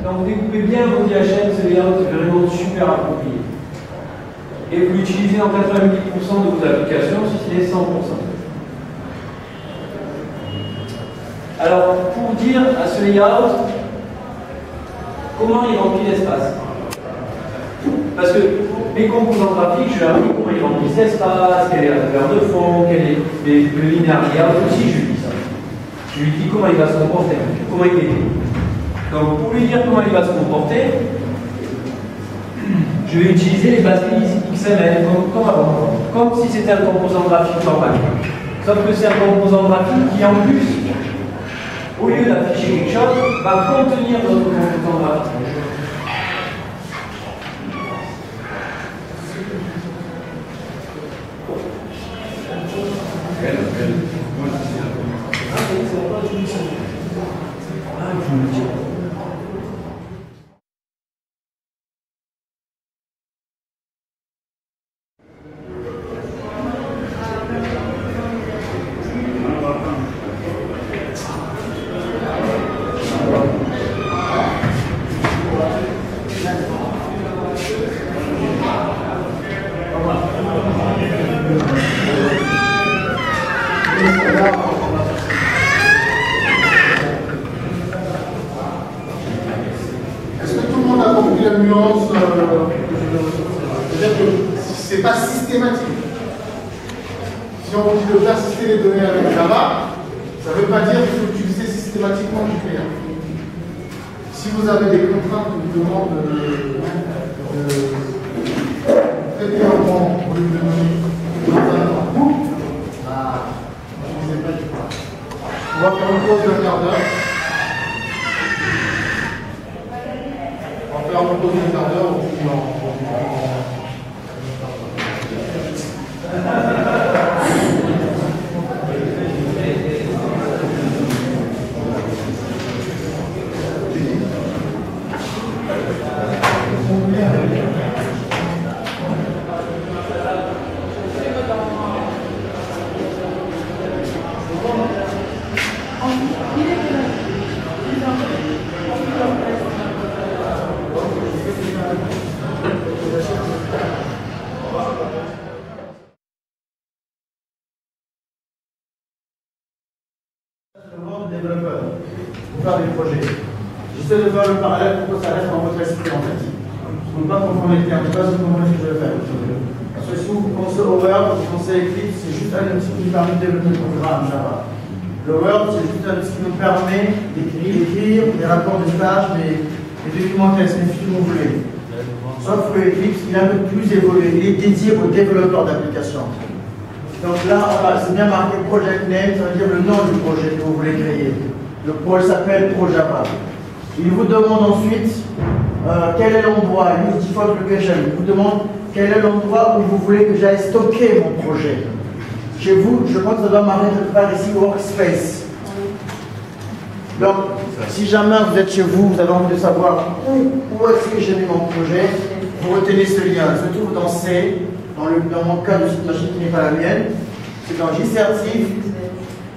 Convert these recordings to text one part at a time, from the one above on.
Quand vous découpez bien vos diagènes, ce layout est vraiment super approprié. Et vous l'utilisez dans 90% de vos applications, si ce n'est 100%. Alors, pour dire à ce layout, comment il remplit l'espace? Parce que mes composants graphiques, je leur dis comment ils remplissent l'espace, quelle est la couleur de fond, quel est le linéaire layout aussi, je lui dis ça. Je lui dis comment il va se comporter, comment il est. Donc, pour lui dire comment il va se comporter, je vais utiliser les bases XML comme avant, comme si c'était un composant graphique normal. Sauf que c'est un composant graphique qui, en plus, au lieu d'afficher quelque chose, va contenir notre composant graphique. Est-ce que tout le monde a compris la nuance? C'est-à-dire que c'est pas systématique. Si on vous dit de persister les données avec Java, ça ne veut pas dire qu'il faut utiliser systématiquement du PR. Si vous avez des contraintes qui vous demandent de traiter un grand volume de données dans un temps court, n'utilisez pas du PR. On va faire une pause d'un quart d'heure. On va faire une pause d'un quart d'heure. Développeur pour faire des projets. J'essaie de faire le parallèle pour que ça reste en votre esprit en fait. Pour ne pas confondre les termes, je ne sais pas si vous comprenez ce que je vais faire. Parce que si vous pensez au Word, vous pensez à Eclipse, c'est juste un outil qui permet de développer le programme Java. Le Word, c'est juste un outil qui nous permet d'écrire des rapports de stage, des documents TSF si vous voulez. Sauf que Eclipse, il est un peu plus évolué, il est dédié aux développeurs d'applications. Donc là, c'est bien marqué Project Name, ça veut dire le nom du projet que vous voulez créer. Le projet s'appelle ProJava. Il vous demande ensuite quel est l'endroit, Use Default Location. Il vous demande quel est l'endroit où vous voulez que j'aille stocker mon projet. Chez vous, je pense que ça doit marquer quelque part ici Workspace. Donc, si jamais vous êtes chez vous, vous avez envie de savoir où est-ce que j'ai mis mon projet, vous retenez ce lien. Il se trouve dans C. Dans mon cas de cette machine qui n'est pas la mienne, c'est dans JCertif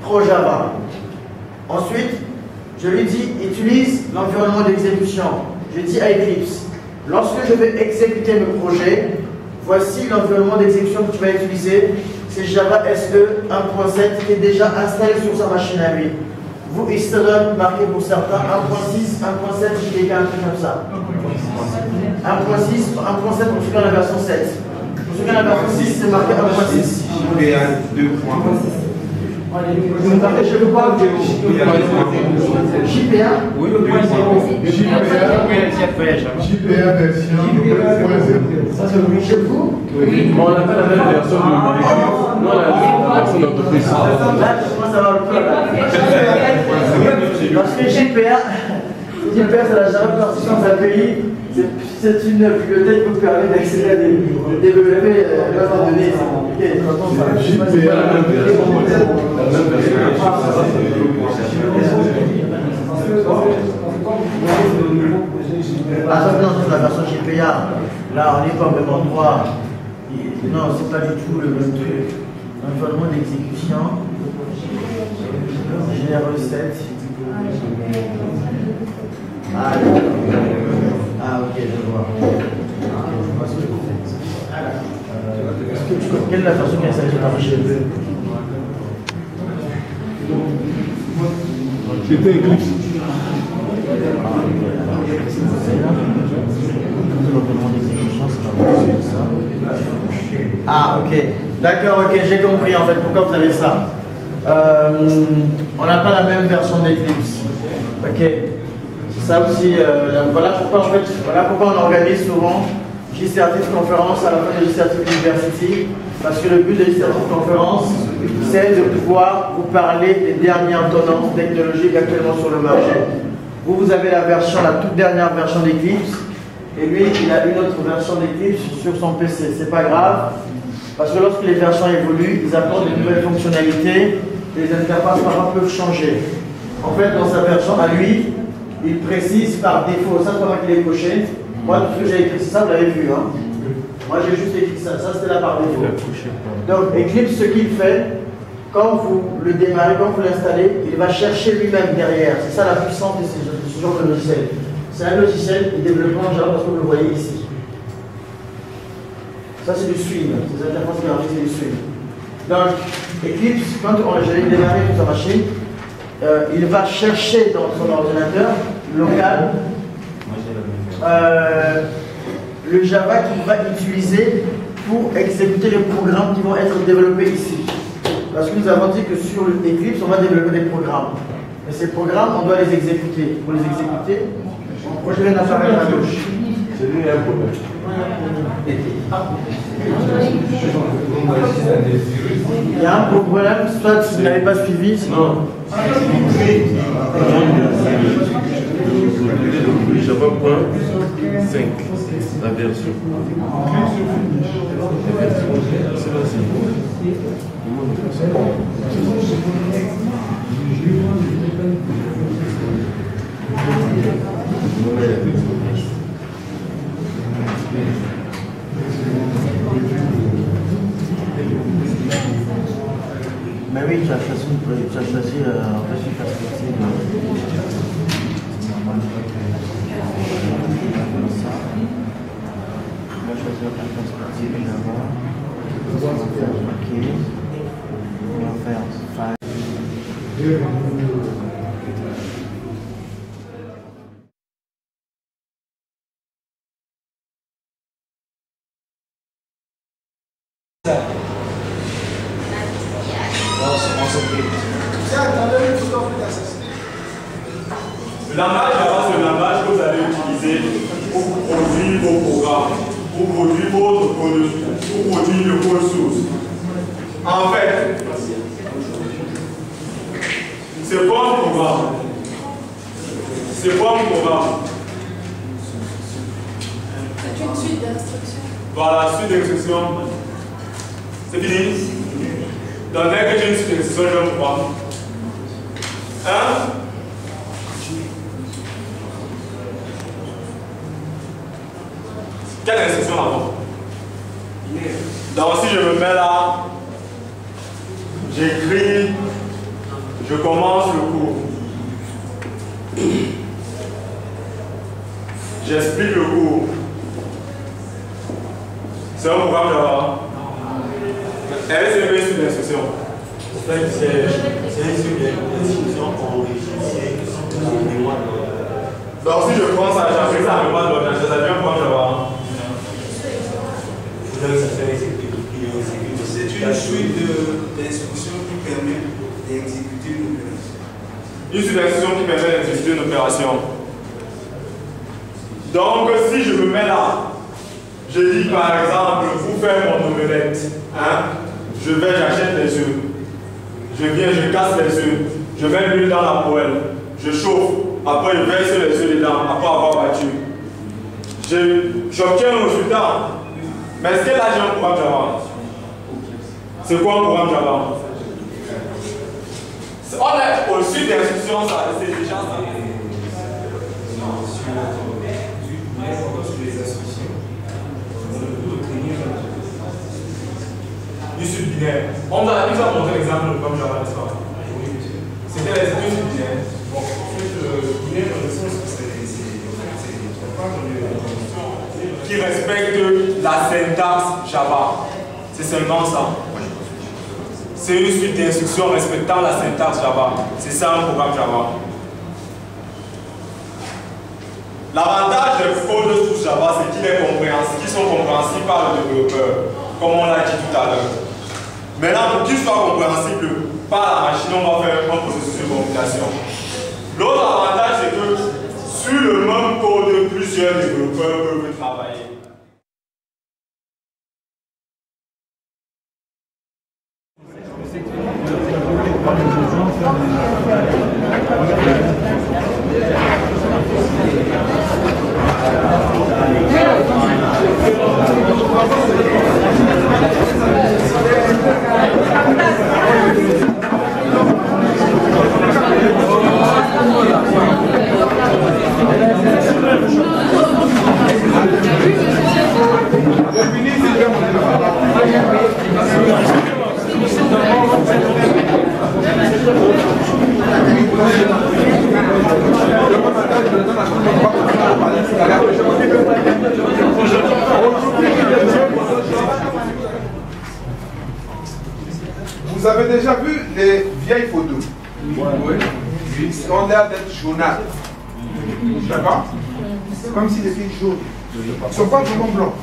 ProJava. Ensuite, je lui dis, utilise l'environnement d'exécution. Je dis à Eclipse, lorsque je vais exécuter le projet, voici l'environnement d'exécution que tu vas utiliser. C'est Java SE 1.7 qui est déjà installé sur sa machine à lui. Vous, il sera marqué pour certains 1.6, 1.7, JDK, un truc comme ça. 1.6, 1.7 pour ceux qui ont la version 7. Pour ceux qui ont la version 6, c'est marqué 1.6. Vous me partez chez le quoi? JPA? Oui, JPA version 2.0. Ça c'est le chez vous? Oui. On n'a pas la même version de non, la version d'entreprise. Là, je commence à avoir le problème. Parce que JPA, c'est la Java Partition d'un pays. C'est une bibliothèque qui vous permet d'accéder à de développer la base de données. C'est la même version. Attention, la version GPA, là on n'est pas vraiment droit. Non, c'est pas du tout le même truc. Environnement d'exécution, génère 7. Ah, ok, je vois. Quelle est la version qui a été marché? C'était Eclipse. Ah, ok. D'accord, ok, j'ai compris en fait pourquoi vous avez ça. On n'a pas la même version d'Eclipse. Ok. Ça aussi, voilà pourquoi on organise souvent JCRT conférence à la fin de JCRT University, parce que le but de JCRT conférence, c'est de pouvoir vous parler des dernières tendances technologiques actuellement sur le marché. Vous avez la toute dernière version d'Eclipse, et lui, il a une autre version d'Eclipse sur son PC. C'est pas grave, parce que lorsque les versions évoluent, ils apportent de nouvelles fonctionnalités, et les interfaces parfois peuvent changer. En fait, dans sa version à lui, il précise par défaut, ça c'est pas moi qui l'ai coché. Moi, tout ce que j'ai écrit, c'est ça, vous l'avez vu. Hein. Moi, j'ai juste écrit ça, c'était là par défaut. Donc, Eclipse, ce qu'il fait, quand vous le démarrez, quand vous l'installez, il va chercher lui-même derrière. C'est ça la puissance de ce genre de logiciel. C'est un logiciel de développement Java, parce que vous le voyez ici. Ça, c'est du swing. Ces interfaces graphiques, c'est du swing. Donc, Eclipse, quand j'ai démarré sur sa machine, il va chercher dans son ordinateur local le Java qu'il va utiliser pour exécuter les programmes qui vont être développés ici. Parce que nous avons dit que sur Eclipse, on va développer des programmes. Et ces programmes, on doit les exécuter. Pour les exécuter, on projette un appareil à gauche. C'est lui un problème. Il y a un problème, soit si vous n'avez pas suivi, sinon. Java.5, la version. C'est là, Mais oui, tu as choisi en fait une perspective. On va choisir la perspective Java. On va faire OK. On va faire file. Le langage Java, c'est le langage que vous allez utiliser pour produire vos programmes, pour produire votre code, pour produire le code source. En fait, c'est quoi un programme? C'est quoi un programme? C'est une suite d'instructions. Voilà, suite d'instructions. C'est fini? Donc, dès que j'ai une suite d'instructions, je vais me voir. Hein? Quelle instruction d'abord? Donc si je me mets là, j'écris, je commence le cours. J'explique le cours. C'est un programme Java. Elle est une suite d'instructions. En fait, c'est une suite d'instructions enregistrées. Donc si je prends ça, j'applique ça à mes modes d'ordinateur, ça devient quoi Java? C'est une suite d'instructions qui permet d'exécuter une opération. Une suite d'instructions qui permet d'exécuter une opération. Donc si je me mets là, je dis par exemple, pour faire mon omelette, hein, j'achète les œufs. Je viens, je casse les œufs. Je mets l'huile dans la poêle. Je chauffe. Après, je verse les œufs dedans, après avoir battu. J'obtiens un résultat. Mais est-ce que là, j'ai un programme Java? C'est quoi un programme Java? On est au-dessus d'instructions, c'est déjà ça. Du sub-binaire. On nous a montré l'exemple de programme Java, n'est-ce pas? C'était les études sub-binaires. Bon, en fait, binaire, dans le sens que c'est qui respecte la syntaxe Java. C'est seulement ça. C'est une suite d'instructions respectant la syntaxe Java. C'est ça un programme Java. L'avantage des codes sous Java, c'est qu'ils sont compréhensibles par le développeur, comme on l'a dit tout à l'heure. Maintenant, pour qu'ils soient compréhensibles par la machine, on va faire un processus de computation. L'autre avantage, c'est que sur le même code, plusieurs développeurs peuvent travailler. Vous avez déjà vu les vieilles photos? Ils ont l'air d'être jaunâtres. D'accord? C'est comme si les étaient jaunes. Ils ne sont pas vraiment blancs.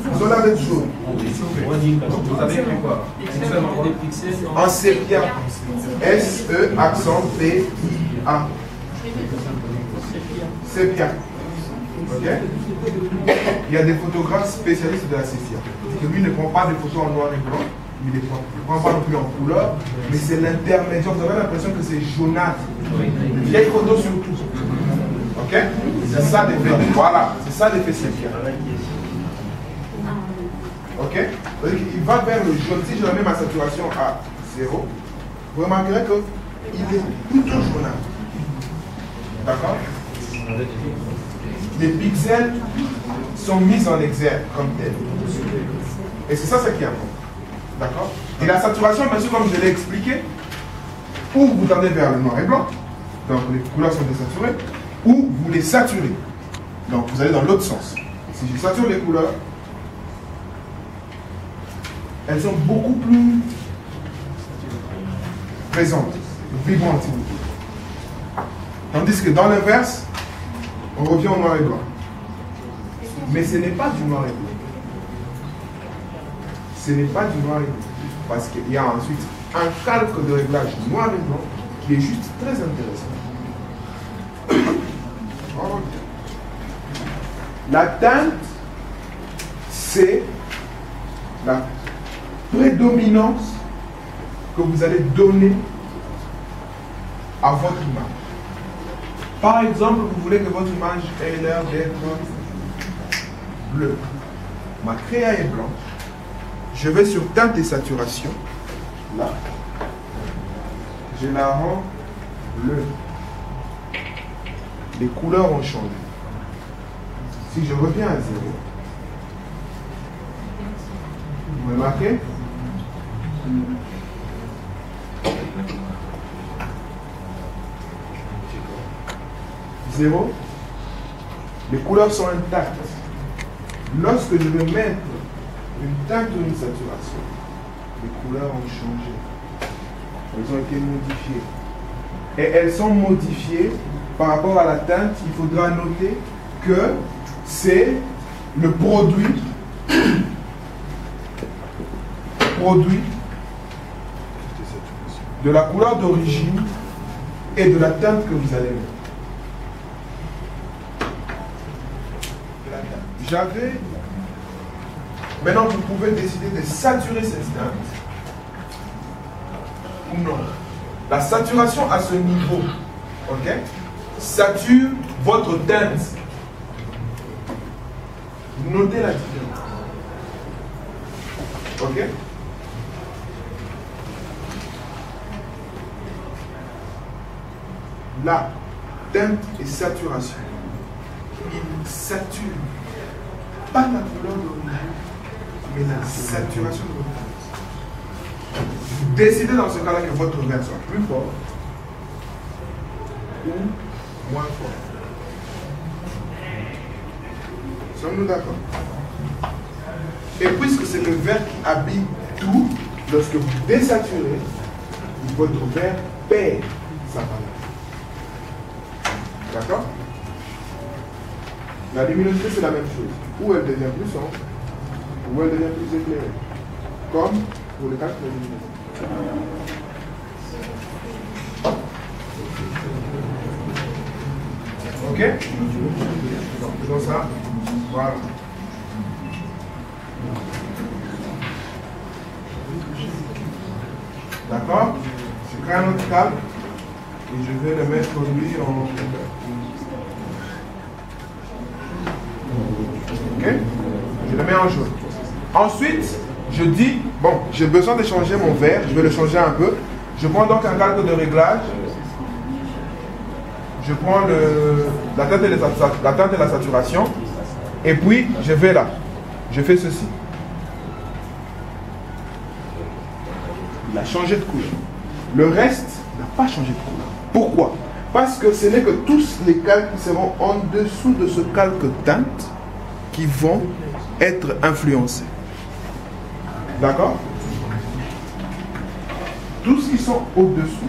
Ils ont l'air d'être jaunes. Vous avez écrit quoi? En sépia. S-E accent P-I-A. Sépia. Ok? Il y a des photographes spécialistes de la sépia. Que lui ne prend pas des photos en noir et blanc. Il ne prend pas non plus en couleur, mais c'est l'intermédiaire. Vous avez l'impression que c'est jaunâtre. Les vieilles photos surtout. Ok? C'est ça l'effet. Voilà, c'est ça l'effet sépia. Ok? Il va vers le jaune. Si je la mets ma saturation à 0, vous remarquerez qu'il est plutôt jaunâtre. D'accord? Les pixels sont mis en exergue comme tel. Et c'est ça ce qui est important. D'accord? Et la saturation, bien sûr, comme je l'ai expliqué, ou vous tendez vers le noir et blanc, donc les couleurs sont désaturées, ou vous les saturez. Donc vous allez dans l'autre sens. Si je sature les couleurs, elles sont beaucoup plus présentes, vibrantes. Tandis que dans l'inverse, on revient au noir et blanc. Mais ce n'est pas du noir et blanc. Ce n'est pas du noir et blanc. Parce qu'il y a ensuite un calque de réglage noir et blanc qui est juste très intéressant. La teinte, c'est la prédominance que vous allez donner à votre image. Par exemple, vous voulez que votre image ait l'air d'être bleue. Ma créa est blanche. Je vais sur teinte et saturation. Là. Je la rends bleue. Les couleurs ont changé. Si je reviens à 0, vous remarquez? Zéro, les couleurs sont intactes. Lorsque je vais mettre une teinte ou une saturation, les couleurs ont changé. Elles ont été modifiées. Et elles sont modifiées par rapport à la teinte, il faudra noter que c'est le produit de la couleur d'origine et de la teinte que vous allez mettre. J'avais... Maintenant, vous pouvez décider de saturer cette teinte ou non. La saturation à ce niveau, ok, sature votre teinte. Notez la différence. Ok? La teinte et saturation. Il sature pas la couleur d'origine, mais la saturation de votre teinte. Vous décidez dans ce cas-là que votre verre soit plus fort ou moins fort. Sommes-nous d'accord? Et puisque c'est le verre qui habille tout, lorsque vous désaturez, votre verre perd sa valeur. D'accord? La luminosité, c'est la même chose. Ou elle devient plus sombre, ou elle devient plus éclairée. Comme pour le cas de la luminosité. Ok? Faisons ça. Voilà. D'accord? Je crée un autre câble et je vais le mettre lui en... Ok? Je le mets en jaune. Ensuite, je dis, bon, j'ai besoin de changer mon verre, je vais le changer un peu. Je prends donc un calque de réglage. Je prends la teinte et la saturation. Et puis, je vais là. Je fais ceci. Il a changé de couleur. Le reste n'a pas changé de couleur. Pourquoi? Parce que ce n'est que tous les calques qui seront en dessous de ce calque teinte qui vont être influencés. D'accord? Tous qui sont au-dessous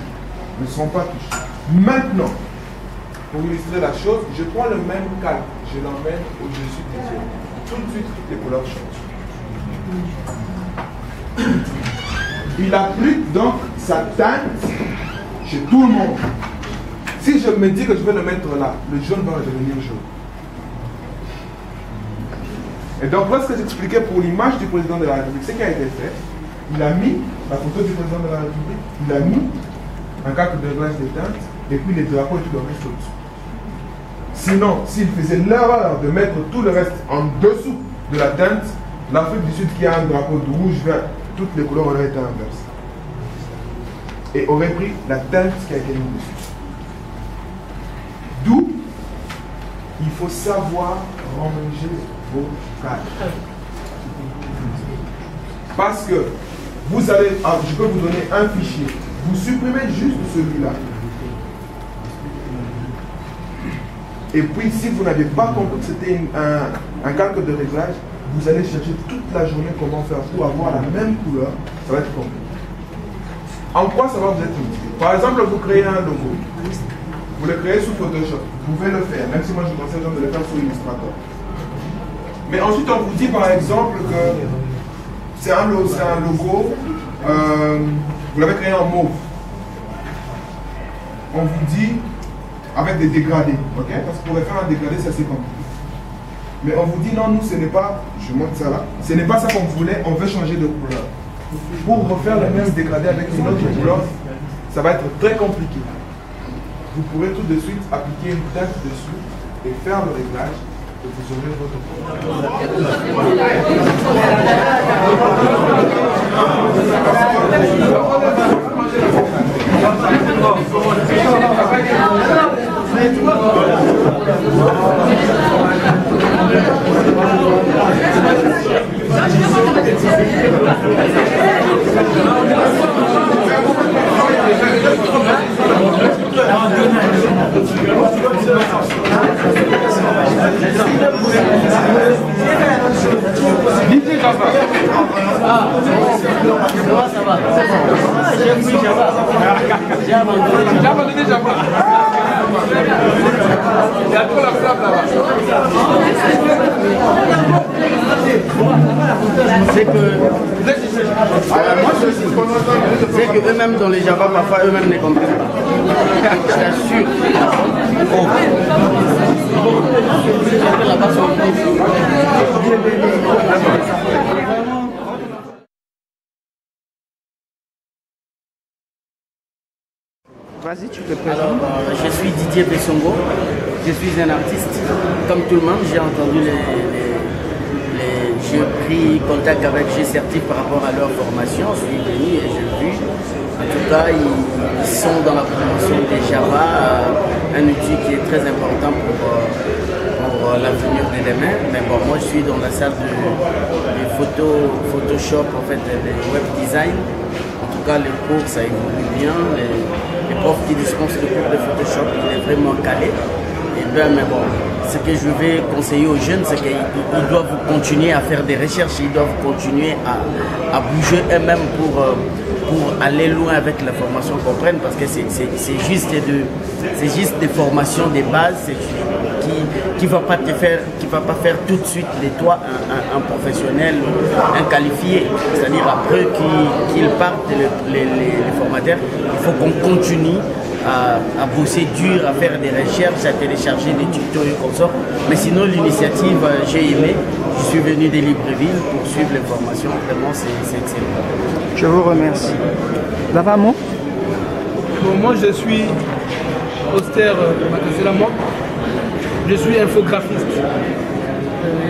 ne seront pas touchés. Maintenant, pour illustrer la chose, je prends le même calque, je l'emmène au-dessus des yeux. Tout de suite, toutes les couleurs changent. Il applique donc sa teinte chez tout le monde. Si je me dis que je vais le mettre là, le jaune va devenir jaune. Et donc, lorsque j'expliquais pour l'image du président de la République, ce qui a été fait, il a mis la photo du président de la République, il a mis un calque de réglage des teintes, et puis les drapeaux et tout le reste au-dessus. Sinon, s'il faisait l'erreur de mettre tout le reste en dessous de la teinte, l'Afrique du Sud qui a un drapeau de rouge, vert, toutes les couleurs auraient été inversées. Et aurait pris la teinte qui a été mise dessus. D'où, il faut savoir ranger vos calques. Parce que vous allez, je peux vous donner un fichier, vous supprimez juste celui-là. Et puis, si vous n'avez pas compris que c'était un calque de réglage, vous allez chercher toute la journée comment faire pour avoir la même couleur. Ça va être compliqué. En quoi ça va vous être utile? Par exemple, vous créez un logo. Vous le créez sous Photoshop. Vous pouvez le faire, même si moi je vous conseille de le faire sous Illustrator. Mais ensuite, on vous dit par exemple que c'est un logo, vous l'avez créé en mauve. On vous dit avec des dégradés, ok? Parce que pour faire un dégradé, c'est assez compliqué. Mais on vous dit non, nous ce n'est pas, je montre ça là, ce n'est pas ça qu'on voulait, on veut changer de couleur. Pour refaire le même dégradé avec une autre couleur, ça va être très compliqué. Vous pourrez tout de suite appliquer une teinte dessus et faire le réglage et vous aurez votre Já abandonei, já. a trop la flamme là-bas. C'est que c'est que eux-mêmes dans les Java, parfois eux-mêmes ne comprennent pas. Je t'assure. Vas-y, tu te présentes. Alors, je suis Didier Bessongo. Je suis un artiste. Comme tout le monde, j'ai entendu j'ai pris contact avec G-Certif par rapport à leur formation. Je suis venu et j'ai vu. En tout cas, ils sont dans la promotion des Java, un outil qui est très important pour l'avenir de demain. Mais bon, moi je suis dans la salle de Photoshop, en fait, de web design. En tout cas, les cours, ça évolue bien. Les profs qui dispensent le cours de Photoshop, il est vraiment calé. Et bien, mais bon, ce que je vais conseiller aux jeunes, c'est qu'ils doivent continuer à faire des recherches, ils doivent continuer à bouger eux-mêmes pour aller loin avec la formation qu'on prenne, parce que c'est juste des formations, des bases qui va pas faire tout de suite de toi un professionnel, un qualifié. C'est-à-dire après qu'ils partent, les formateurs, il faut qu'on continue à bosser dur, à faire des recherches, à télécharger des tutos et comme ça. Mais sinon, l'initiative, j'ai aimé. Je suis venu de Libreville pour suivre les formations. Vraiment, c'est excellent. Je vous remercie. Lavamo. Bon, moi, je suis Auster Makaselamo. Je suis infographiste.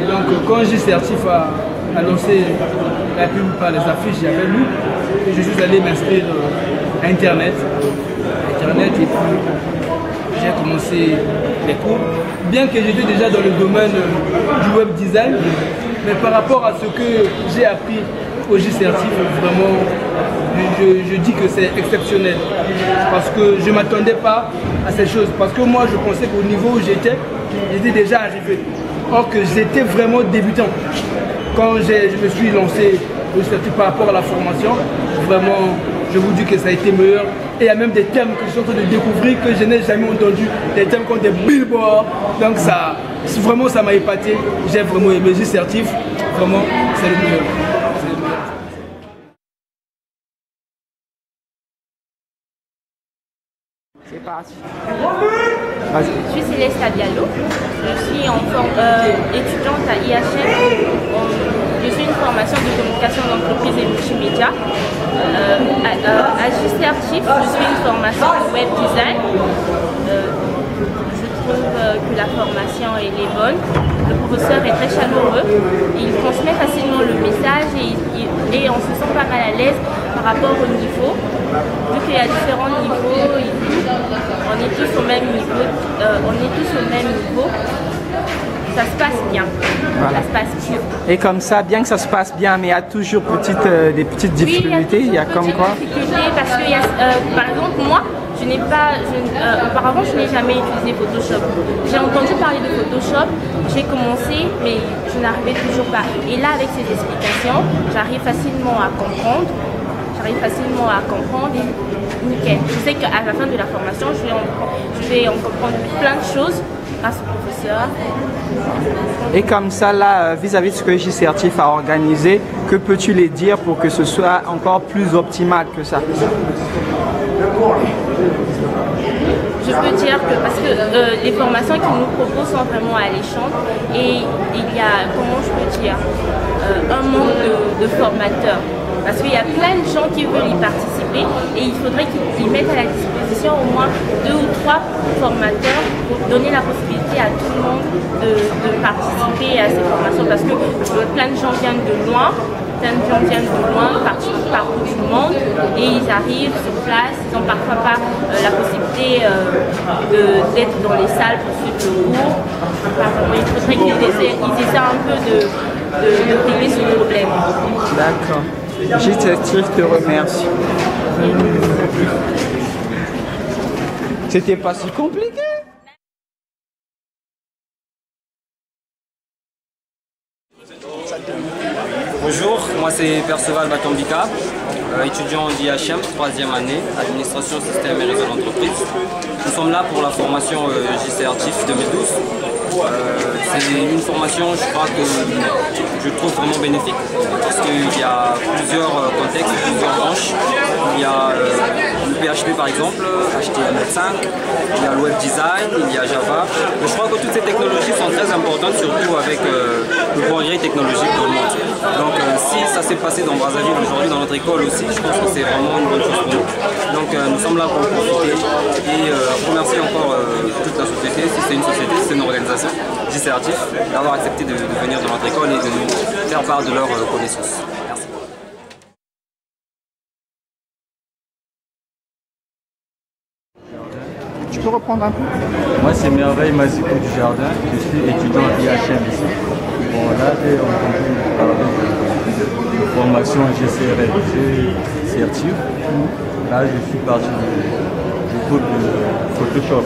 Donc, quand G-Certif a lancé la pub par les affiches, j'avais lu. Et je suis allé m'inscrire à Internet. Et puis j'ai commencé les cours, bien que j'étais déjà dans le domaine du web design, mais par rapport à ce que j'ai appris au G-Certif, vraiment je dis que c'est exceptionnel, parce que je ne m'attendais pas à ces choses, parce que moi je pensais qu'au niveau où j'étais déjà arrivé, or que j'étais vraiment débutant. Quand je me suis lancé au G-Certif par rapport à la formation, vraiment je vous dis que ça a été meilleur. Et il y a même des thèmes que je suis en train de découvrir que je n'ai jamais entendu. Des thèmes comme des billboards. Donc ça, vraiment ça m'a épaté. J'ai vraiment aimé G-Certif. Vraiment, c'est le meilleur. C'est parti. Je suis Céleste Diallo. Je suis étudiante à IHM. Je suis une formation de communication d'entreprise et multimédia. À G-Certif, je suis une formation de web design. Je trouve que la formation est bonne. Le professeur est très chaleureux. Il transmet facilement le message et on se sent pas mal à l'aise par rapport au niveau. Vu qu'il y a différents niveaux, on est tous au même niveau. Ça se passe bien, voilà. Ça se passe bien. Et comme ça, bien que ça se passe bien, mais il y a toujours des petites difficultés. Oui, il y a toujours des difficultés parce que, par exemple, moi, auparavant, je n'ai jamais utilisé Photoshop. J'ai entendu parler de Photoshop, j'ai commencé, mais je n'arrivais toujours pas. Et là, avec ces explications, j'arrive facilement à comprendre. Et nickel. Je sais qu'à la fin de la formation, je vais en comprendre plein de choses grâce au professeur. Et comme ça, là, vis-à-vis de ce que G-Certif a organisé, que peux-tu les dire pour que ce soit encore plus optimal que ça? Je peux dire que parce que les formations qu'ils nous proposent sont vraiment alléchantes et il y a, comment je peux dire, un manque de formateurs. Parce qu'il y a plein de gens qui veulent y participer et il faudrait qu'ils mettent à la disposition au moins 2 ou 3 formateurs pour donner la possibilité à tout le monde de participer à ces formations. Parce que plein de gens viennent de loin, partout du monde et ils arrivent sur place, ils n'ont parfois pas la possibilité d'être dans les salles pour suivre le cours. Il faudrait qu'ils essaient un peu de régler ce problème. D'accord. G-Certif te remercie. C'était pas si compliqué. Bonjour, moi c'est Perceval Batombika, étudiant en IHM, 3e année, administration, système et réseau d'entreprise. Nous sommes là pour la formation JCRTIF 2012. C'est une formation, je crois, que je trouve vraiment bénéfique parce qu'il y a plusieurs contextes, plusieurs branches. Il y a le PHP par exemple, HTML5, il y a le web design, il y a Java. Mais je crois que toutes ces technologies sont très importantes, surtout avec le progrès technologique dans le monde. Donc si ça s'est passé dans Brazzaville aujourd'hui, dans notre école aussi, je pense que c'est vraiment une bonne chose pour nous. Donc nous sommes là pour profiter et remercier encore toute la société, si c'est une société, si c'est une organisation, JCRTIF, d'avoir accepté de venir dans notre école et de nous faire part de leurs connaissances. Merci. Tu peux reprendre un peu? Moi, c'est Merveille Maziko du Jardin. Je suis étudiant à IHM ici. Bon, là, j'ai entendu parler de formation JCRTIF. Là, je suis parti du groupe de Photoshop.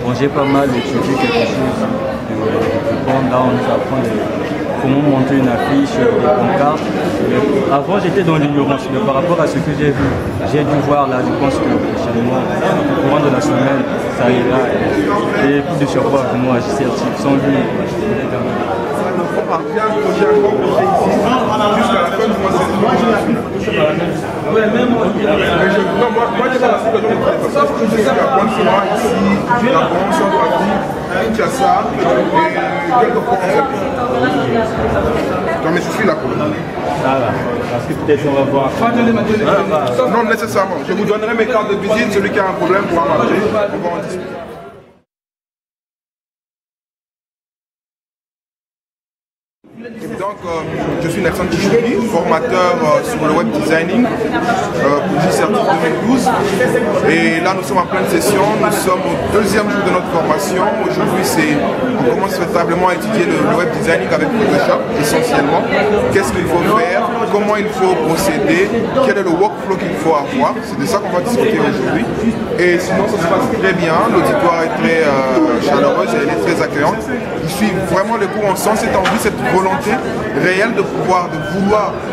Bon, j'ai pas mal étudié quelque chose de bon. Là, on nous apprend comment monter une affiche, des pancartes. Avant, j'étais dans l'ignorance, mais par rapport à ce que j'ai vu, j'ai dû voir là, je pense que prochainement, au courant de la semaine, ça ira. Et plus de surpoids pour moi, JCRTIF, sans lui, On a bien un projet encore ici, jusqu'à la fin du mois de septembre. Non, moi j'ai pas la situation de faire ça. Je suis à Pointe-Noire, ici, la Banque Centrafrique, Kinshasa et quelques fois en fait. Non, mais je suis là pour le moment. Ça va, parce que peut-être on va voir. Non, nécessairement. Je vous donnerai mes cartes de visite. Celui qui a un problème pourra m'appeler. On va en discuter. Donc, je suis Nelson Chichouli, formateur sur le web designing pour JCRTIF 2012. Et là, nous sommes en pleine session. Nous sommes au deuxième jour de notre formation. Aujourd'hui, on commence véritablement à étudier le web designing avec Photoshop, essentiellement. Qu'est-ce qu'il faut faire, comment il faut procéder, quel est le workflow qu'il faut avoir. C'est de ça qu'on va discuter aujourd'hui. Et sinon, ça se passe très bien. L'auditoire est très chaleureuse et elle est très accueillante. Ils suivent vraiment le cours, on sent cette envie, cette volonté réelle de vouloir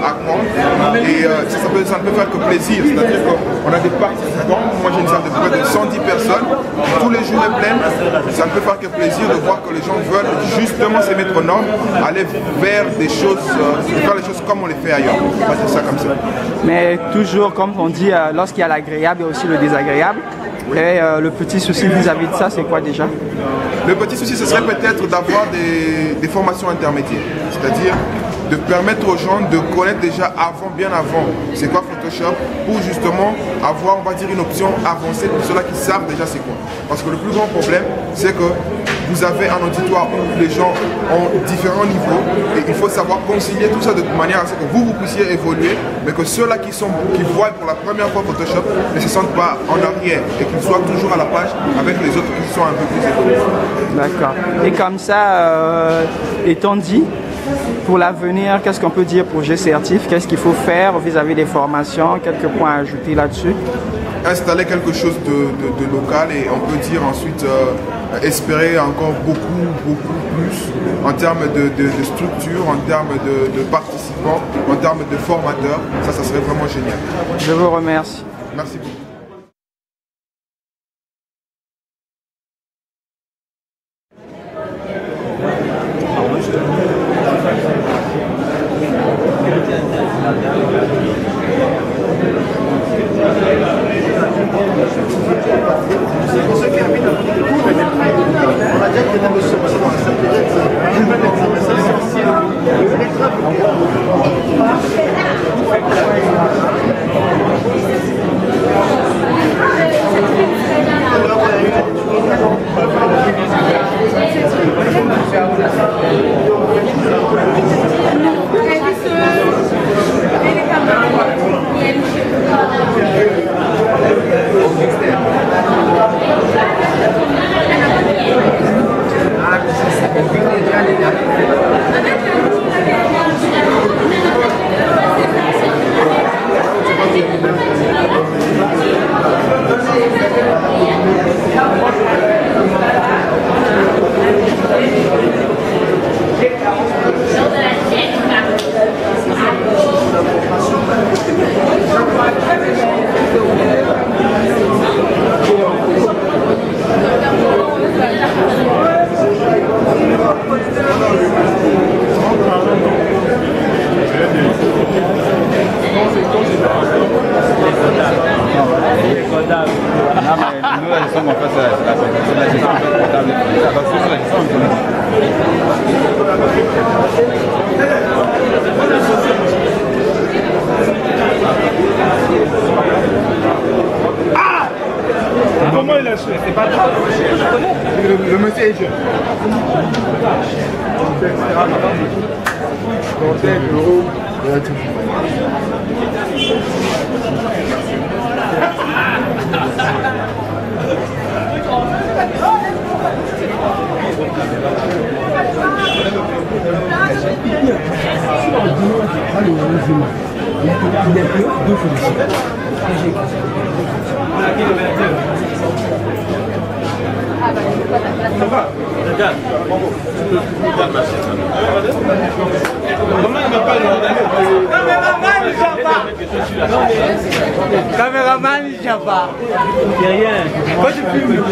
apprendre. Et ça ne peut faire que plaisir. C'est-à-dire qu'on a des participants, moi j'ai une salle de près de 110 personnes, tous les jours est pleine. Ça ne peut faire que plaisir de voir que les gens veulent justement se mettre aux normes, aller vers des choses, faire les choses comme on les fait ailleurs. On va dire ça comme ça. Mais toujours, comme on dit, lorsqu'il y a l'agréable, il y a aussi le désagréable. Oui. Et le petit souci vis-à-vis de ça, c'est quoi déjà? Le petit souci, ce serait peut-être d'avoir des formations intermédiaires. C'est-à-dire de permettre aux gens de connaître déjà bien avant, c'est quoi Photoshop, pour justement avoir, on va dire, une option avancée pour ceux-là qui savent déjà c'est quoi. Parce que le plus grand problème, c'est que vous avez un auditoire où les gens ont différents niveaux et il faut savoir concilier tout ça de manière à ce que vous puissiez évoluer, mais que ceux-là qui voient pour la première fois Photoshop ne se sentent pas en arrière et qu'ils soient toujours à la page avec les autres qui sont un peu plus évolués. D'accord. Et comme ça, étant dit, pour l'avenir, qu'est-ce qu'on peut dire pour JCRTIF? Qu'est-ce qu'il faut faire vis-à-vis des formations? Quelques points à ajouter là-dessus? Installer quelque chose de local et on peut dire ensuite espérer encore beaucoup plus en termes de structure, en termes de participants, en termes de formateurs. Ça serait vraiment génial. Je vous remercie. Merci beaucoup. ça, c'est la gestion comptable. Ça va sur la gestion Ah! Comment il a su? C'est pas toi. Le monsieur est jeune. Comptez l'euro. Caméraman, il n'y a pas. C'est rien. Quoi tu filmes?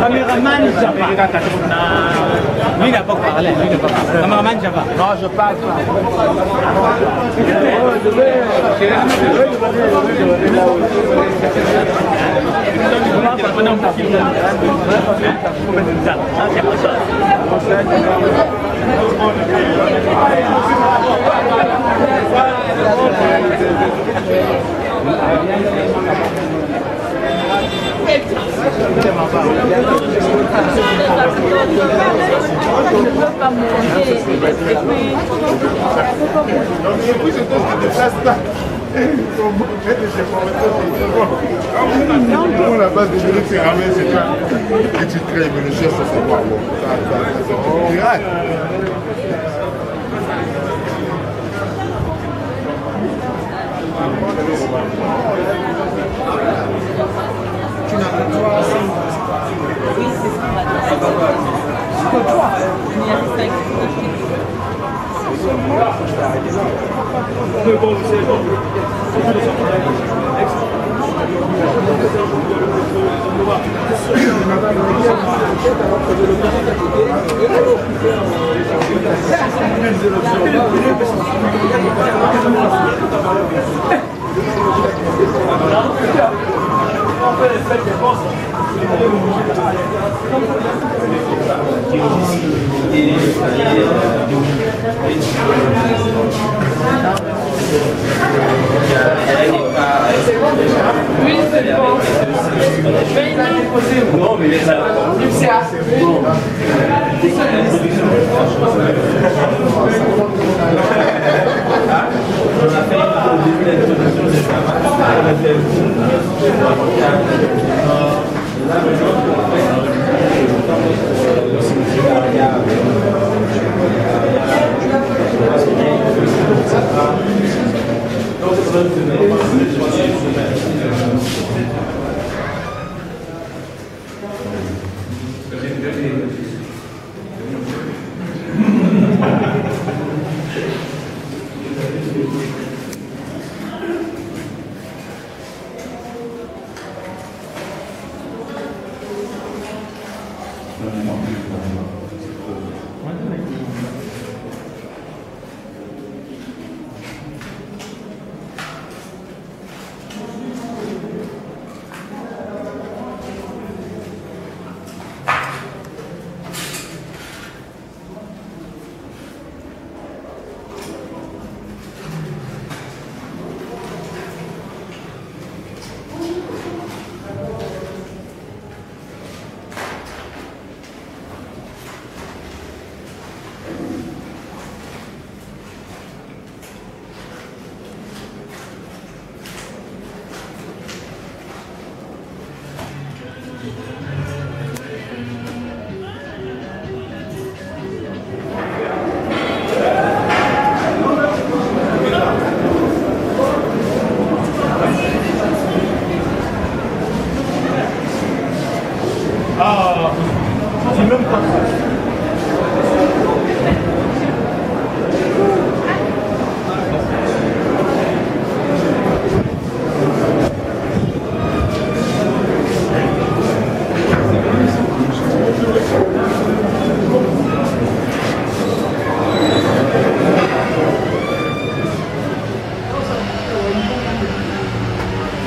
Caméraman, il n'y a pas. Lui, il n'a pas parlé. Caméraman, il n'y a pas. Non, je parle pas. Pour la base de minutes, c'est ramé, c'est toi. Et tu crées, mais le chef, ça c'est pas bon. C'est grave. Tu n'as que toi, oui, c'est ce qu'on va dire. Que toi, il y a des cinq. Mais bon, c'est bon. Oui, c'est bon. Non, mais c'est bon. On a fait au début l'introduction de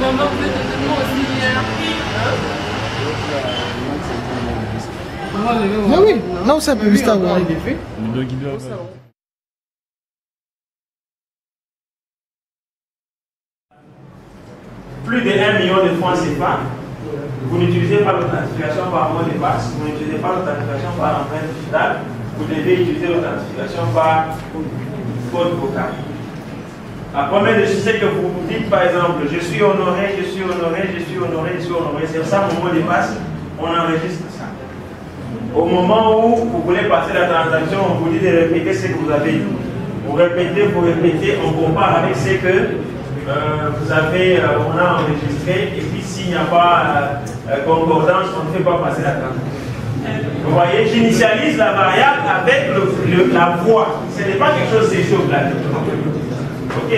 j'en veux plus de mots aussi. Ah oui, non, ça peut juste avoir. Plus de 1 million de francs CFA, vous n'utilisez pas l'authentification par mot de passe, vous n'utilisez pas l'authentification par empreinte digitale, vous devez utiliser l'authentification par code vocal. La première des choses, c'est que vous vous dites par exemple, je suis honoré, je suis honoré, je suis honoré, je suis honoré. C'est ça mon mot de passe, on enregistre ça. Au moment où vous voulez passer la transaction, on vous dit de répéter ce que vous avez dit. Vous répétez, on compare avec ce que vous avez, on a enregistré, et puis s'il n'y a pas concordance, on ne fait pas passer la transaction. Vous voyez, j'initialise la variable avec la voix. Ce n'est pas quelque chose de chaud là. Ok.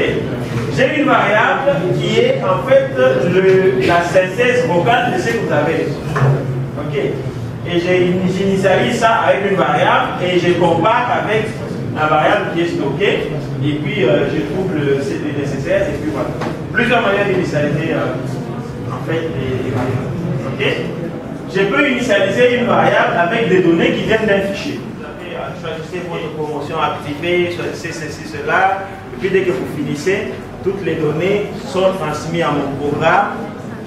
J'ai une variable qui est en fait la synthèse vocale de ce que vous avez. Ok. Et j'initialise ça avec une variable et je compare avec la variable qui est stockée. Et puis je trouve le CD nécessaire et puis voilà. Plusieurs manières d'initialiser en fait les variables. Ok. Je peux initialiser une variable avec des données qui viennent d'un fichier. Vous avez choisissez votre promotion activée, choisissez ceci, cela. Et puis dès que vous finissez, toutes les données sont transmises à mon programme.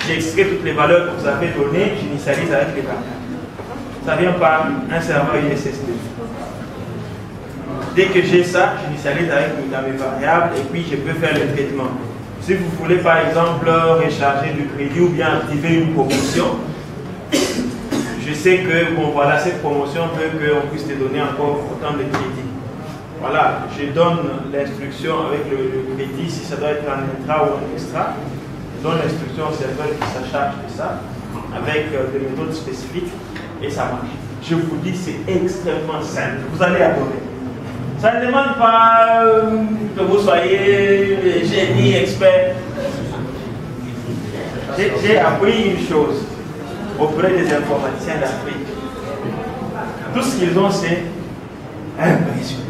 J'extrais toutes les valeurs que vous avez données, j'initialise avec les variables. Ça vient par un serveur ISSD. Dès que j'ai ça, j'initialise avec mes variables et puis je peux faire le traitement. Si vous voulez par exemple recharger du crédit ou bien activer une promotion, je sais que bon voilà, cette promotion veut qu'on puisse te donner encore autant de crédit. Voilà, je donne l'instruction avec le crédit, si ça doit être en intra ou en extra. Je donne l'instruction au serveur qui se charge de ça avec des méthodes spécifiques et ça marche. Je vous dis, c'est extrêmement simple. Vous allez adorer. Ça ne demande pas que vous soyez génie, expert. J'ai appris une chose auprès des informaticiens d'Afrique. Tout ce qu'ils ont, c'est impressionner.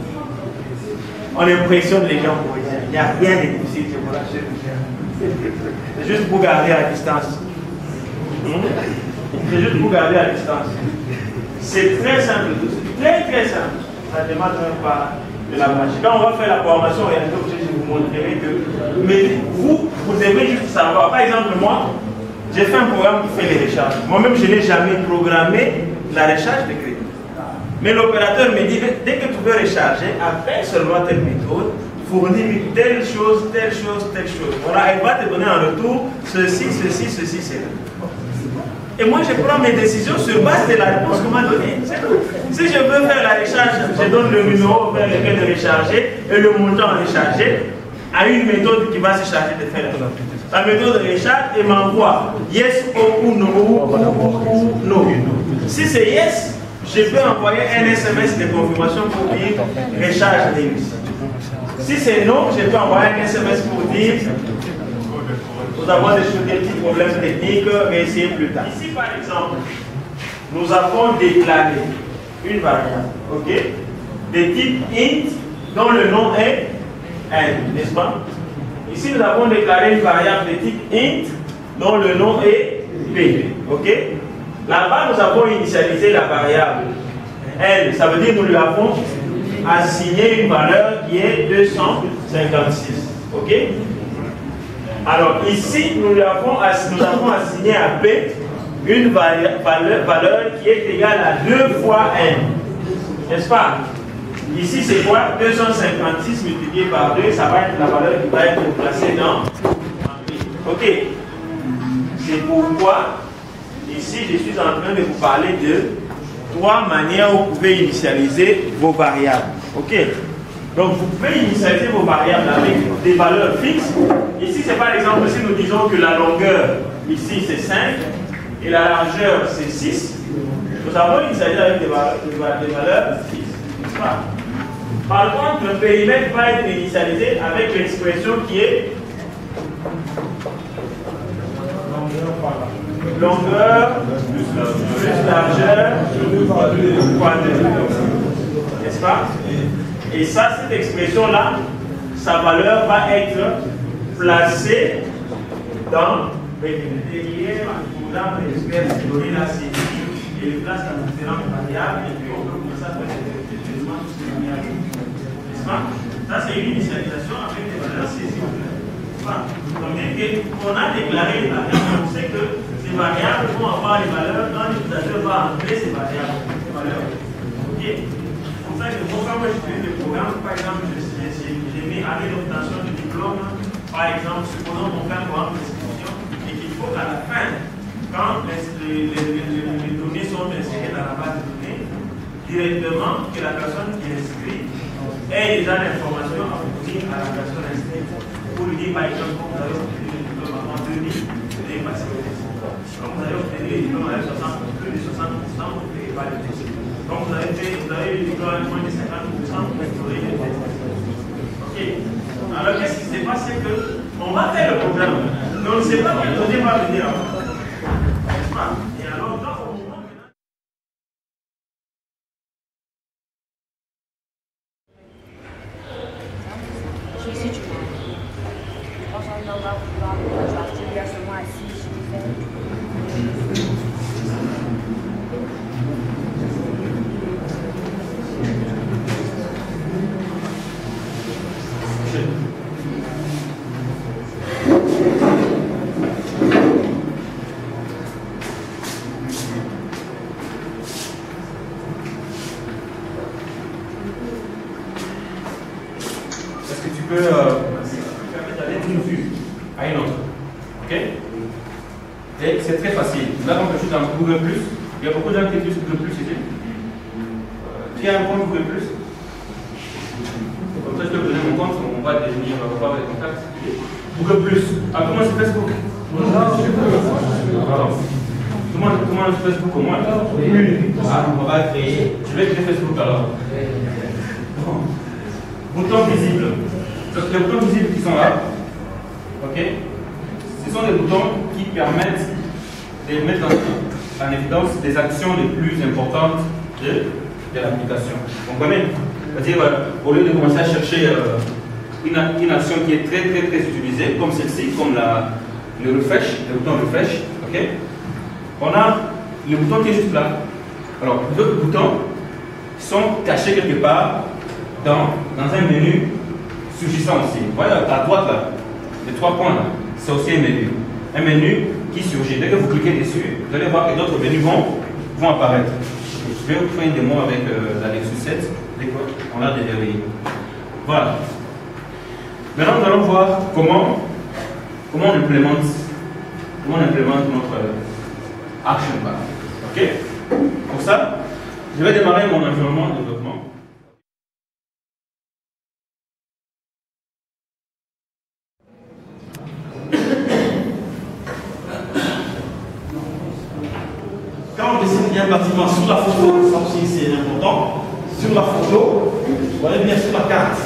On impressionne les gens pour rien. Il n'y a rien de difficile, je vous l'assure. C'est juste pour garder à distance. C'est juste pour garder à distance. C'est très simple, très très simple. Ça ne demande même pas de la magie. Quand on va faire la formation réalité, je vous montrerai que. Mais vous devez juste savoir. Par exemple, moi, j'ai fait un programme qui fait les recharges. Moi-même, je n'ai jamais programmé la recharge de crédit. Mais l'opérateur me dit, dès que tu veux recharger, après seulement telle méthode, fournis telle chose, telle chose, telle chose. Voilà, elle va te donner en retour ceci, ceci, ceci, cela. Et moi, je prends mes décisions sur base de la réponse qu'on m'a donnée. C'est tout. Si je veux faire la recharge, je donne le numéro vers lequel de recharger et le montant rechargé à une méthode qui va se charger de faire la méthode de recharge et m'envoie yes ou no. Si c'est yes, je peux envoyer un SMS de confirmation pour dire recharge réussi. Si c'est non, je peux envoyer un SMS pour dire nous avons des petits problèmes techniques, réessayez plus tard. Ici, par exemple, nous avons déclaré une variable, ok, de type int, dont le nom est n, n'est-ce pas? Ici, nous avons déclaré une variable de type int, dont le nom est p, ok? Là-bas, nous avons initialisé la variable n, ça veut dire que nous lui avons assigné une valeur qui est 256, ok? Alors ici, nous avons assigné à P une valeur qui est égale à 2 fois n. N'est-ce pas? Ici, c'est quoi? 256 multiplié par 2, ça va être la valeur qui va être placée dans P. Ok. C'est pourquoi, ici, je suis en train de vous parler de 3 manières où vous pouvez initialiser vos variables. Ok. Donc, vous pouvez initialiser vos variables avec des valeurs fixes. Ici, c'est par exemple, si nous disons que la longueur, ici, c'est 5, et la largeur, c'est 6, nous avons initialisé avec des valeurs fixes. Par contre, le périmètre va être initialisé avec l'expression qui est longueur plus largeur fois 2. N'est-ce pas? Et ça, cette expression-là, sa valeur va être placée dans derrière le programme espère donner la série et les places dans différentes variables et puis on peut commencer à faire des éléments linéaires. N'est-ce pas? Ça, c'est une initialisation avec des valeurs saisibles. Donc, on a déclaré les variables, on sait que ces variables vont avoir les valeurs quand l'utilisateur va entrer ces variables. Ok? Comme ça, quand moi j'utilise le programme, par exemple, je mets année d'obtention du diplôme, par exemple, supposons qu'on fait un programme d'inscription et qu'il faut qu'à la fin, quand les données sont inscrites dans la base de données, directement que la personne qui inscrit ait déjà l'information à fournir à la personne inscrite. Pour lui dire, par exemple, quand vous avez obtenu le diplôme avant 2000, vous devez passer au test. Quand vous avez obtenu le diplôme avec plus de 60%, vous ne devez pas le test. Quand vous avez eu le diplôme avec moins de 50%, vous devez le test. Ok. Alors, qu'est-ce qui se passe? C'est qu'on va faire le programme, mais on ne sait pas quelle donnée va venir avant. N'est-ce pas? Et alors, là, on voit que si tu veux. Franchement, on va pouvoir partir à ce mois-ci, je Est-ce que tu peux permettre d'aller d'une vue à une autre? Ok? Et c'est très facile. Là, quand je suis dans Google+, il y a beaucoup de gens qui utilisent Google+, ici. Qui a un compte Google+? Comme ça, je peux vous donner mon compte, on va devenir, on va avoir des contacts. Google+. Ah, comment c'est Facebook? Pardon. Comment c'est Facebook au moins? Ah, on va créer. Je vais créer Facebook alors. Boutons visibles. Donc, les boutons visibles qui sont là, ok, ce sont des boutons qui permettent de mettre en évidence les actions les plus importantes de l'application. Vous comprenez? C'est-à-dire, au lieu de commencer à chercher une action qui est très utilisée, comme celle-ci, comme le refresh, le bouton refresh, ok, on a le bouton qui est juste là. Alors, les autres boutons sont cachés quelque part dans un menu surgissant aussi. Vous voyez à droite là, les 3 points là, c'est aussi un menu. Un menu qui surgit. Dès que vous cliquez dessus, vous allez voir que d'autres menus vont apparaître. Je vais vous faire une démo avec la Nexus 7, dès qu'on l'a déverrouillé. Voilà. Maintenant, nous allons voir comment on implémente notre action bar. Ok? Pour ça, je vais démarrer mon environnement de développement. Quand on dessine un bâtiment sur la photo, ça aussi c'est important, sur la photo, vous allez venir sur la carte.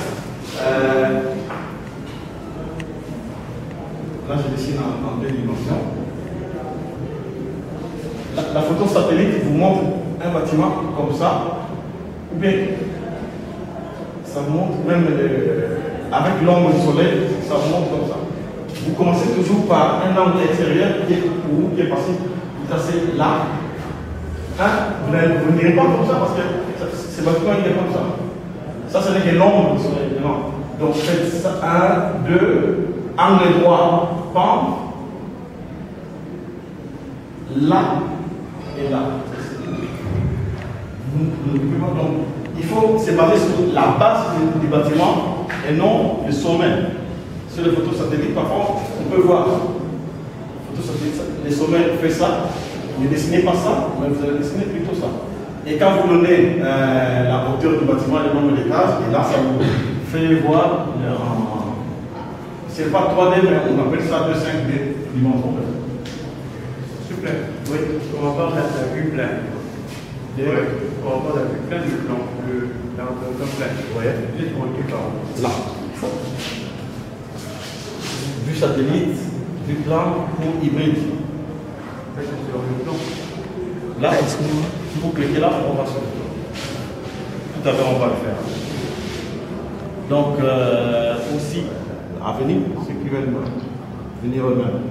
Là je dessine en 2 dimensions. La photo satellite vous montre un bâtiment comme ça, ou bien ça vous montre même avec l'ombre du soleil, ça vous montre comme ça. Vous commencez toujours par un angle extérieur qui est passé là. Hein? Vous ne direz pas comme ça parce que ce bâtiment il est comme ça. Ça, ce n'est que l'ombre du soleil. Non. Donc faites ça. 1, 2, angle droit, pente. Là et là. Donc, il faut se baser sur la base du bâtiment et non le sommet. Sur les photos satellites, parfois, on peut voir. Les sommets, on fait ça. Ne dessinez pas ça, mais vous allez dessiner plutôt ça. Et quand vous donnez la hauteur du bâtiment et le nombre d'étages, et là, ça vous fait voir. C'est pas 3D, mais on appelle ça 2,5D dimensions. S'il vous plaît. Oui. On va voir la vue pleine. On va voir la vue pleine du plan. Le plein. Oui. Là. Vue satellite, vue plan ou hybride. Là, si vous cliquez là, on va sur le plan. Tout à fait, on va le faire. Donc, aussi, à venir, ceux qui veulent venir eux-mêmes.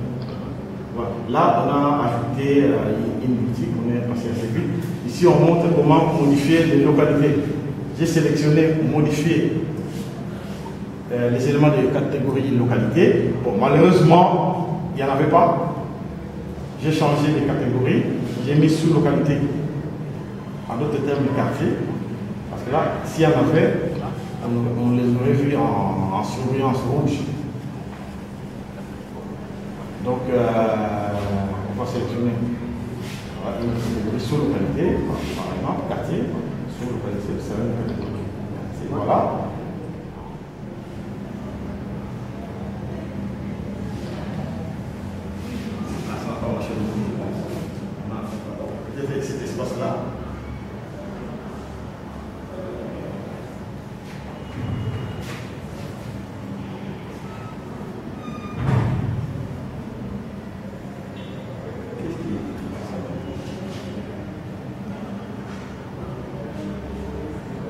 Voilà. Là, on a ajouté une boutique, on est passé assez vite. Ici, on montre comment modifier les localités. J'ai sélectionné modifier les éléments de catégorie localité. Bon, malheureusement, il n'y en avait pas. J'ai changé les catégories. J'ai mis sous localité, en d'autres termes, le quartier. Parce que là, s'il y en avait, on les aurait vus en surbrillance rouge. Donc, on va sélectionner une catégorie sous localité, par exemple, quartier, sous localité, c'est une catégorie. Voilà. Cet espace-là.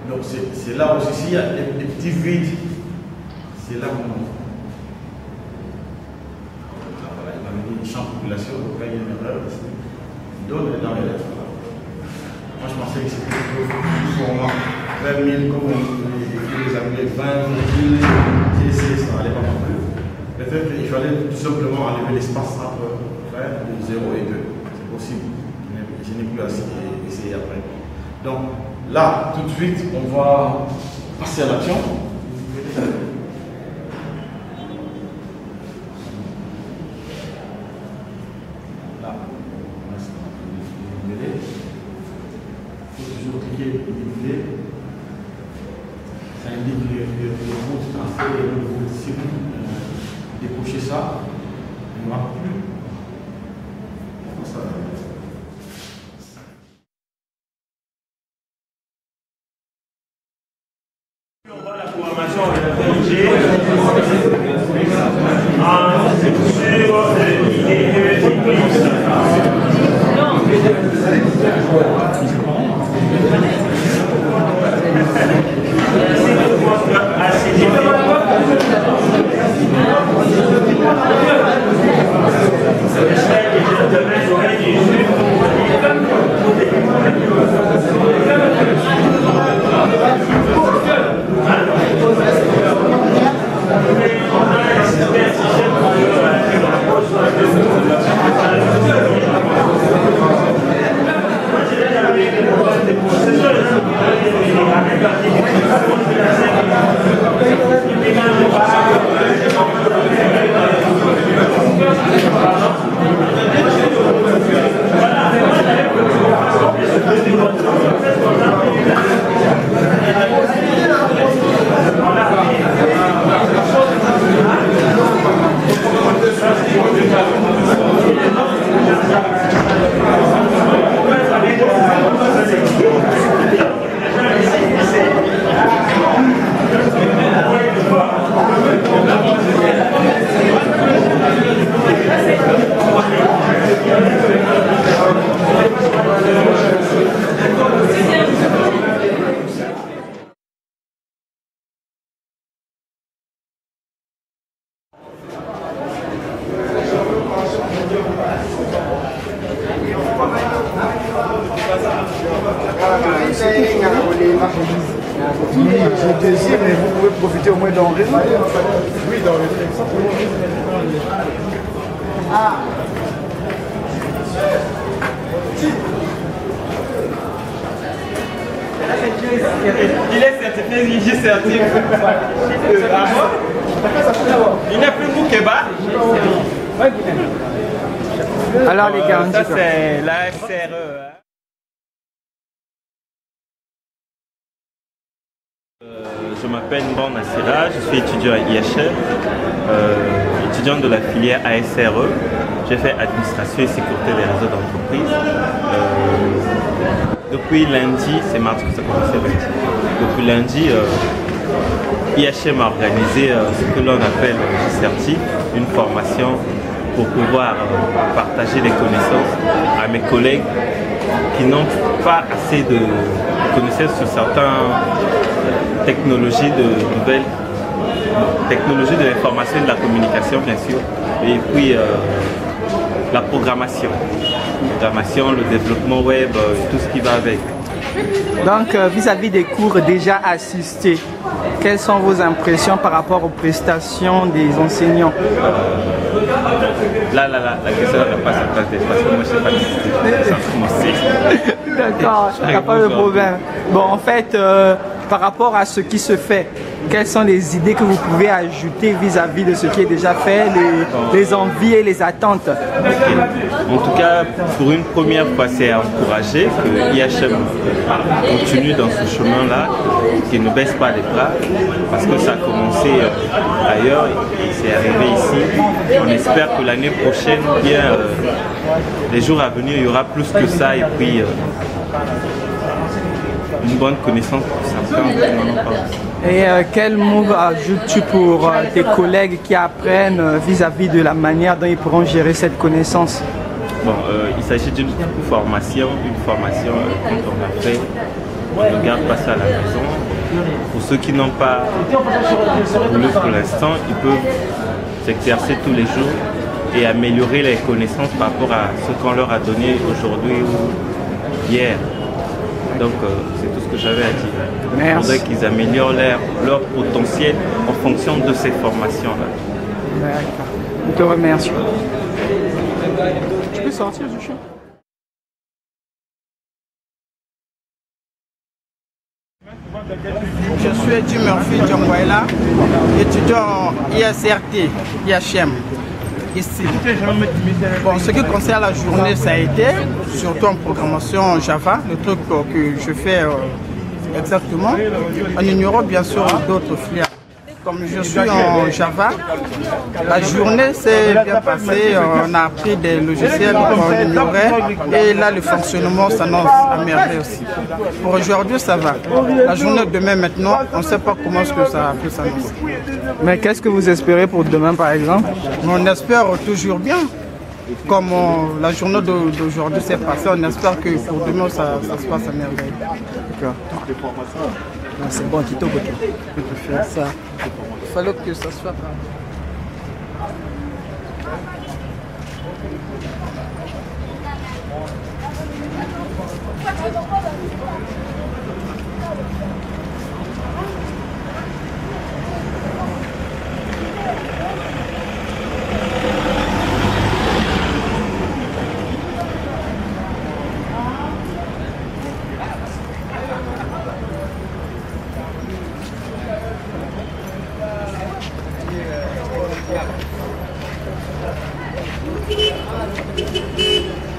Donc c'est là aussi, s'il y a des petits vides, c'est là qu'on... Voilà, il m'a mis champ population, donc là il y a une erreur ici. Donne dans les lettres. Moi je pensais que c'était plus format 20 000 comme les appelés 20 000, GC, ça n'allait pas non plus. Peut-être qu'il fallait tout simplement enlever l'espace entre 20, 0 et 2. C'est possible. Je n'ai plus à essayer après. Donc là, tout de suite, on va passer à l'action. Ça indique le mot de transfert et le mot de cible. Décrocher ça, il ne marque plus. On voit la programmation rédigée Je désire, mais vous pouvez profiter au moins dans le réseau. Oui, dans le réseau. Ah. Il est certifié, j'ai certifié. Il n'est plus Moukeba. Alors les gars, ça c'est la FCRE. Je m'appelle Mban Nassira, je suis étudiant à IHM, étudiant de la filière ASRE. J'ai fait administration et sécurité des réseaux d'entreprise. Depuis lundi, c'est mardi que ça a commencé lundi. Depuis lundi, IHM a organisé ce que l'on appelle Certif, une formation pour pouvoir partager les connaissances à mes collègues qui n'ont pas assez de connaissances sur certaines technologies technologies de l'information et de la communication bien sûr. Et puis la programmation. Le développement web, tout ce qui va avec. Donc, vis-à-vis des cours déjà assistés, quelles sont vos impressions par rapport aux prestations des enseignants? La question n'a pas sa place parce que moi je ne sais pas. D'accord, il n'y a pas de problème. Bon, en fait, par rapport à ce qui se fait, quelles sont les idées que vous pouvez ajouter vis-à-vis de ce qui est déjà fait, les envies et les attentes? En tout cas, pour une première fois, c'est à encourager que IHM continue dans ce chemin-là, qu'il ne baisse pas les bras, parce que ça a commencé ailleurs et c'est arrivé ici. On espère que l'année prochaine, bien, les jours à venir, il y aura plus que ça et puis une bonne connaissance pour certains. Et quel mot ajoutes-tu pour tes collègues qui apprennent vis-à-vis de la manière dont ils pourront gérer cette connaissance? Bon, il s'agit d'une formation, quand on a fait, on ne garde pas ça à la maison. Pour ceux qui n'ont pas voulu pour l'instant, ils peuvent s'exercer tous les jours et améliorer les connaissances par rapport à ce qu'on leur a donné aujourd'hui ou hier. Donc c'est tout ce que j'avais à dire. Il faudrait qu'ils améliorent leur potentiel en fonction de ces formations-là. D'accord. Je te remercie. Tu peux sortir du champ? Je suis Eddie Murphy Djongwaila, étudiant ISRT, IHM. Ici. Bon, ce qui concerne la journée, ça a été surtout en programmation Java, le truc que je fais exactement, en ignorant bien sûr d'autres filières. Comme je suis en Java, la journée s'est bien passée, on a appris des logiciels qu'on ignorait et là le fonctionnement s'annonce à merveille aussi. Pour aujourd'hui ça va. La journée de demain maintenant, on ne sait pas comment est-ce que ça peut s'annoncer. Mais qu'est-ce que vous espérez pour demain par exemple? On espère toujours bien. Comme la journée d'aujourd'hui s'est passée, on espère que pour demain ça se passe à merveille. D'accord. C'est bon, Tito, ça. Il fallait que ça soit pas. Thank you.